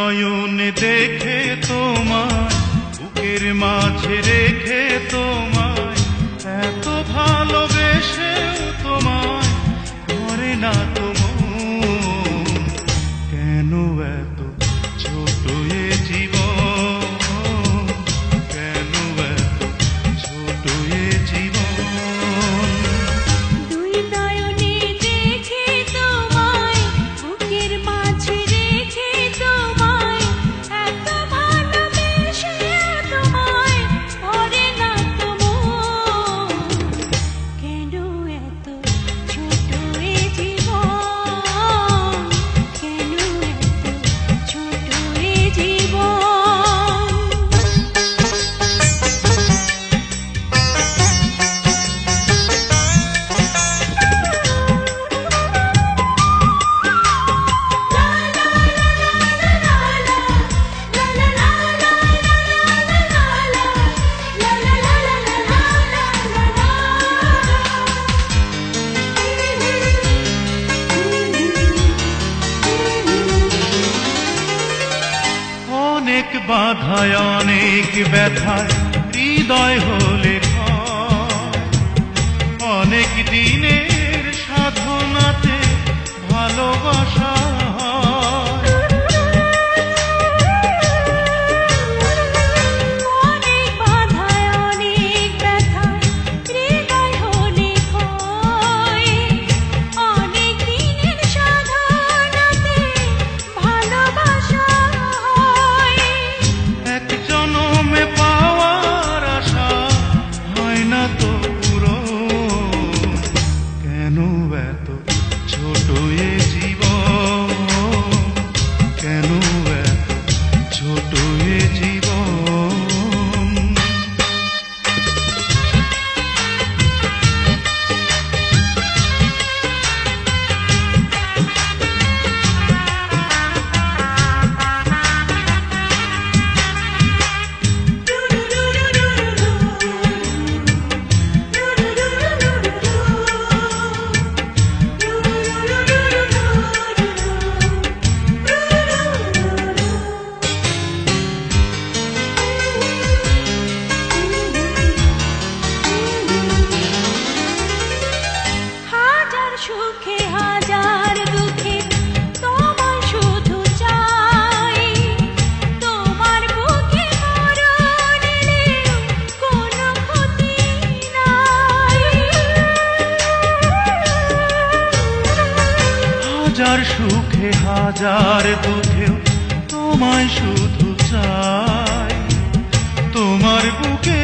নয়নে দেখে তোমায়, বুকের মাঝে রেখে তোমায়, এত ভালোবেসেও তোমায় করে না তো মন। কেন এত ছোট এ জীবন, কেন এত ছোট এ জীবন। দুই নয়নে দেখে তোমায়, বুকের মাঝে রেখে তোমায়, এত ভালোবেসে তোমায় করে না তো মন। কেন এত ছোট এ জীবন, কেন এত ছোট এ জীবন। অনেক বাধায় অনেক ব্যথায় হৃদয় হলে ক্ষয়, অনেক দিনের সাধনাতে ভালোবাসা হয়। অনেক বাধায় অনেক ব্যথায় হৃদয় হলে ক্ষয়, অনেক দিনের সাধনাতে ভালোবাসা হয়। এক জনমে পাওয়ার আশা হয় না তো পূরণ। কেন এত ছোট এ জীবন, কেন এত ছোট এ জীবন। হাজার সুখে হাজার দুঃখে তোমায় শুধু চাই, তোমার বুকে মরণ এলেও কোনো ক্ষতি নাই। হাজার সুখে হাজার দুঃখেও তোমায় শুধু চাই, তোমার বুকে